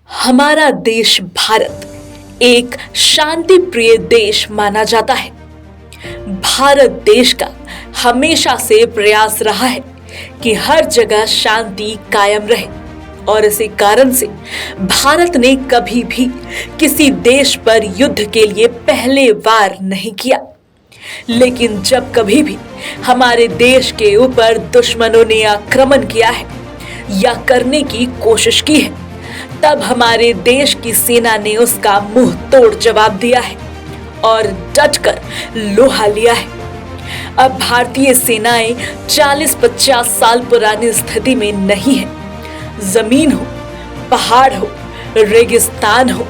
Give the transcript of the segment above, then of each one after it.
हमारा देश भारत एक शांति प्रिय देश माना जाता है। भारत देश का हमेशा से प्रयास रहा है कि हर जगह शांति कायम रहे और इसी कारण से भारत ने कभी भी किसी देश पर युद्ध के लिए पहले वार नहीं किया। लेकिन जब कभी भी हमारे देश के ऊपर दुश्मनों ने आक्रमण किया है या करने की कोशिश की है, तब हमारे देश की सेना ने उसका मुंह तोड़ जवाब दिया है और डटकर लोहा लिया है। अब भारतीय सेनाएं 40-50 साल पुरानी स्थिति में नहीं है। जमीन हो, पहाड़ हो, रेगिस्तान हो,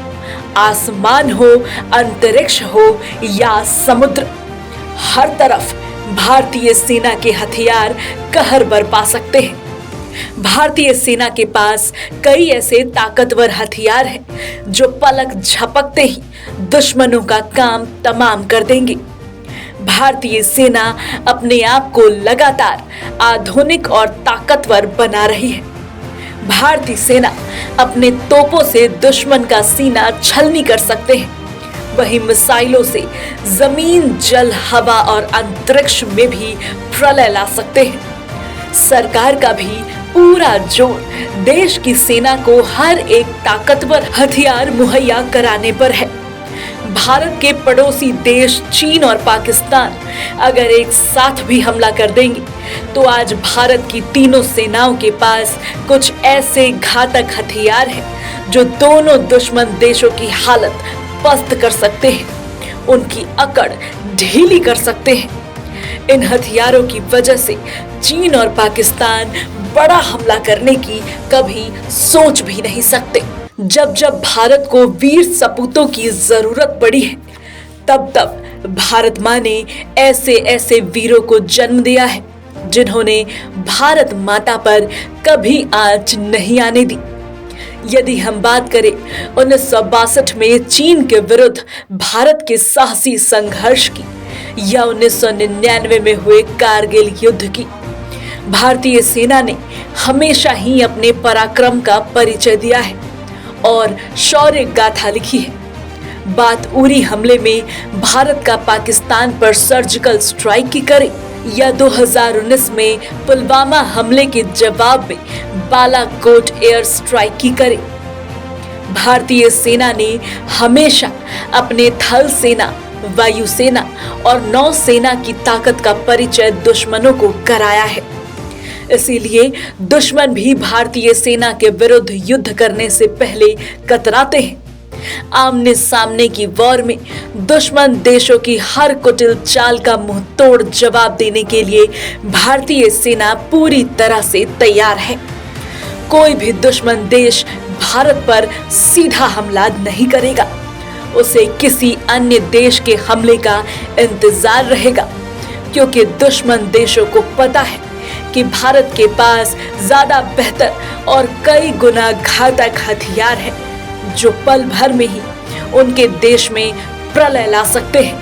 आसमान हो, अंतरिक्ष हो या समुद्र, हर तरफ भारतीय सेना के हथियार कहर बरपा सकते हैं। भारतीय सेना के पास कई ऐसे ताकतवर हथियार हैं जो पलक झपकते ही दुश्मनों का काम तमाम कर देंगे। भारतीय सेना अपने आप को लगातार आधुनिक और ताकतवर बना रही है। भारतीय सेना अपने तोपों से दुश्मन का सीना छलनी कर सकते हैं, वही मिसाइलों से जमीन, जल, हवा और अंतरिक्ष में भी प्रलय ला सकते हैं। सरकार का भी पूरा जोर देश की सेना को हर एक ताकतवर हथियार मुहैया कराने पर है। भारत के पड़ोसी देश चीन और पाकिस्तान अगर एक साथ भी हमला कर देंगे तो आज भारत की तीनों सेनाओं के पास कुछ ऐसे घातक हथियार हैं जो दोनों दुश्मन देशों की हालत पस्त कर सकते हैं, उनकी अकड़ ढीली कर सकते हैं। इन हथियारों की वजह से चीन और पाकिस्तान बड़ा हमला करने की कभी सोच भी नहीं सकते। जब जब भारत को वीर सपूतों की जरूरत पड़ी है, तब तब भारत माँ ने ऐसे ऐसे वीरों को जन्म दिया है जिन्होंने भारत माता पर कभी आंच नहीं आने दी। यदि हम बात करें 1962 में चीन के विरुद्ध भारत के साहसी संघर्ष की या 1999 में हुए कारगिल युद्ध की, भारतीय सेना ने हमेशा ही अपने पराक्रम का परिचय दिया है और शौर्य गाथा लिखी है। बात उरी हमले में भारत का पाकिस्तान पर सर्जिकल स्ट्राइक की करे या 2019 में पुलवामा हमले के जवाब में बालाकोट एयर स्ट्राइक की करे, भारतीय सेना ने हमेशा अपने थल सेना, वायुसेना और नौसेना की ताकत का परिचय दुश्मनों को कराया है। इसीलिए दुश्मन भी भारतीय सेना के विरुद्ध युद्ध करने से पहले कतराते हैं। आमने सामने की वॉर में दुश्मन देशों की हर कुटिल चाल का मुंह तोड़ जवाब देने के लिए भारतीय सेना पूरी तरह से तैयार है। कोई भी दुश्मन देश भारत पर सीधा हमला नहीं करेगा, उसे किसी अन्य देश के हमले का इंतजार रहेगा, क्योंकि दुश्मन देशों को पता है कि भारत के पास ज्यादा बेहतर और कई गुना घातक हथियार हैं जो पल भर में ही उनके देश में प्रलय ला सकते हैं।